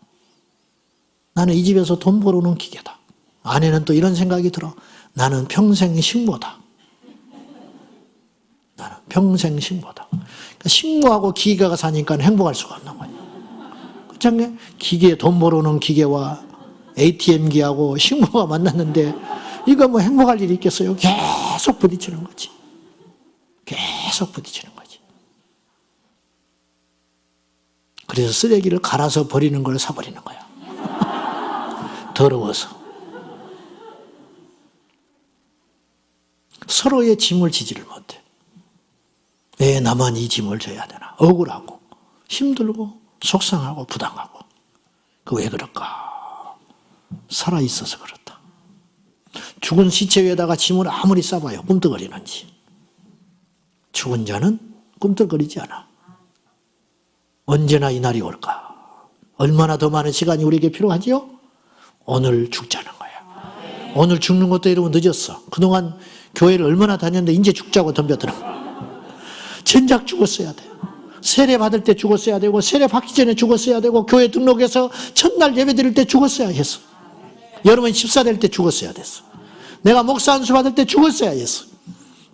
[SPEAKER 1] 나는 이 집에서 돈 벌어오는 기계다. 아내는 또 이런 생각이 들어. 나는 평생 식모다. 나는 평생 식모다. 그러니까 식모하고 기계가 사니까 행복할 수가 없는 거야. 그렇잖아요? 기계, 돈 벌어오는 기계와 ATM기하고 식모가 만났는데 이거 뭐 행복할 일이 있겠어요? 계속 부딪히는 거지. 계속 부딪히는 거지. 그래서 쓰레기를 갈아서 버리는 걸 사버리는 거야. 더러워서. 서로의 짐을 지지를 못해. 왜 나만 이 짐을 져야 되나? 억울하고 힘들고 속상하고 부당하고. 그 왜 그럴까? 살아있어서 그렇다. 죽은 시체 위에다가 짐을 아무리 싸봐요. 꿈틀거리는지. 죽은 자는 꿈틀거리지 않아. 언제나 이 날이 올까? 얼마나 더 많은 시간이 우리에게 필요하지요? 오늘 죽자는 거야. 오늘 죽는 것도 여러분 늦었어. 그동안 교회를 얼마나 다녔는데 이제 죽자고 덤벼들어. 진작 죽었어야 돼. 세례 받을 때 죽었어야 되고 세례 받기 전에 죽었어야 되고 교회 등록해서 첫날 예배 드릴 때 죽었어야 했어. 여러분 집사 될 때 죽었어야 됐어. 내가 목사 안수 받을 때 죽었어야 했어.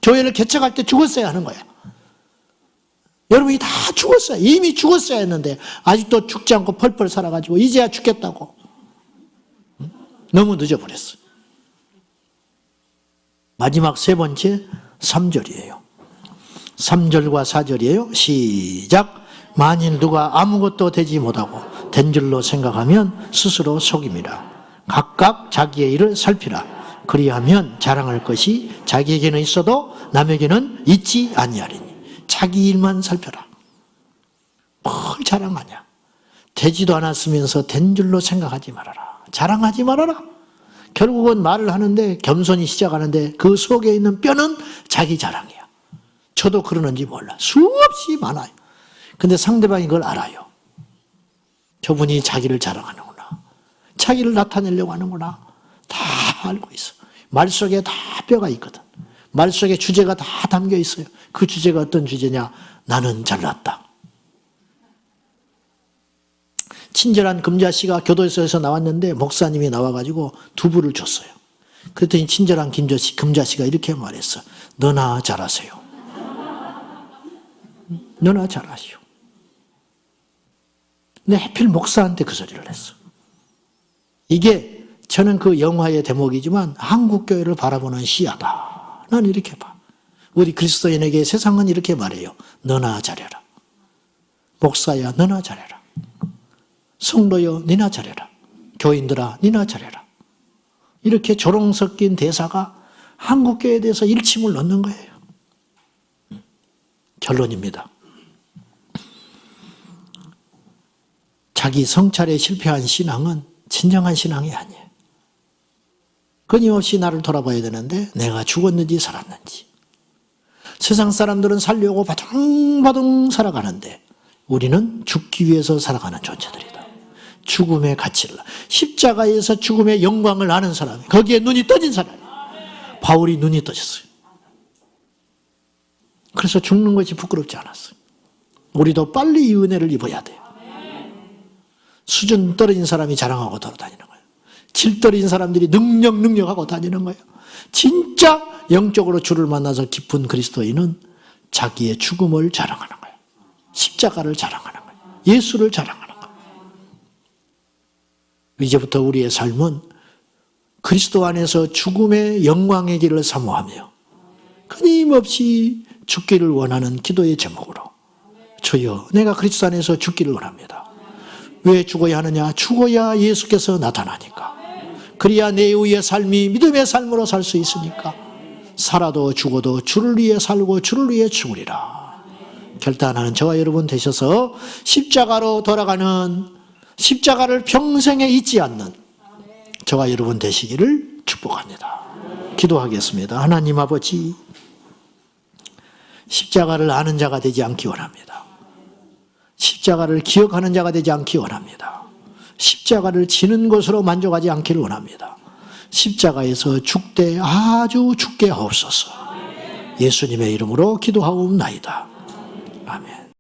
[SPEAKER 1] 교회를 개척할 때 죽었어야 하는 거야. 여러분이 다 죽었어요. 이미 죽었어야 했는데 아직도 죽지 않고 펄펄 살아가지고 이제야 죽겠다고. 너무 늦어버렸어. 마지막 세 번째 3절이에요. 3절과 4절이에요. 시작. 만일 누가 아무것도 되지 못하고 된 줄로 생각하면 스스로 속임이라. 각각 자기의 일을 살피라. 그리하면 자랑할 것이 자기에게는 있어도 남에게는 있지 아니하리니. 자기 일만 살펴라. 뭘 자랑하냐. 되지도 않았으면서 된 줄로 생각하지 말아라. 자랑하지 말아라. 결국은 말을 하는데 겸손히 시작하는데 그 속에 있는 뼈는 자기 자랑이야. 저도 그러는지 몰라. 수없이 많아요. 근데 상대방이 그걸 알아요. 저분이 자기를 자랑하는구나. 자기를 나타내려고 하는구나. 다 알고 있어. 말 속에 다 뼈가 있거든. 말 속에 주제가 다 담겨 있어요. 그 주제가 어떤 주제냐? 나는 잘났다. 친절한 금자씨가 교도소에서 나왔는데 목사님이 나와가지고 두부를 줬어요. 그랬더니 친절한 금자씨가 이렇게 말했어. 너나 잘하세요. 너나 잘하시오. 근데 하필 목사한테 그 소리를 했어. 이게 저는 그 영화의 대목이지만 한국교회를 바라보는 시야다. 난 이렇게 봐. 우리 그리스도인에게 세상은 이렇게 말해요. 너나 잘해라. 목사야 너나 잘해라. 성도여 니나 잘해라. 교인들아 니나 잘해라. 이렇게 조롱 섞인 대사가 한국교회에 대해서 일침을 넣는 거예요. 결론입니다. 자기 성찰에 실패한 신앙은 진정한 신앙이 아니에요. 끊임없이 나를 돌아봐야 되는데 내가 죽었는지 살았는지. 세상 사람들은 살려고 바둥바둥 살아가는데 우리는 죽기 위해서 살아가는 존재들이다. 죽음의 가치를, 십자가에서 죽음의 영광을 아는 사람이, 거기에 눈이 떠진 사람이, 바울이 눈이 떠졌어요. 그래서 죽는 것이 부끄럽지 않았어요. 우리도 빨리 이 은혜를 입어야 돼요. 수준 떨어진 사람이 자랑하고 돌아다니는 거예요. 질 떨어진 사람들이 능력하고 다니는 거예요. 진짜 영적으로 주를 만나서 깊은 그리스도인은 자기의 죽음을 자랑하는 거예요. 십자가를 자랑하는 거예요. 예수를 자랑하는 거예요. 이제부터 우리의 삶은 그리스도 안에서 죽음의 영광의 길을 사모하며 끊임없이 죽기를 원하는 기도의 제목으로 주여 내가 그리스도 안에서 죽기를 원합니다. 왜 죽어야 하느냐? 죽어야 예수께서 나타나니까. 그래야 내 후의 삶이 믿음의 삶으로 살 수 있으니까. 살아도 죽어도 주를 위해 살고 주를 위해 죽으리라 결단하는 저와 여러분 되셔서 십자가로 돌아가는, 십자가를 평생에 잊지 않는 저와 여러분 되시기를 축복합니다. 기도하겠습니다. 하나님 아버지, 십자가를 아는 자가 되지 않기 원합니다. 십자가를 기억하는 자가 되지 않기 원합니다. 십자가를 지는 것으로 만족하지 않기를 원합니다. 십자가에서 죽되 아주 죽게 하옵소서. 예수님의 이름으로 기도하옵나이다. 아멘.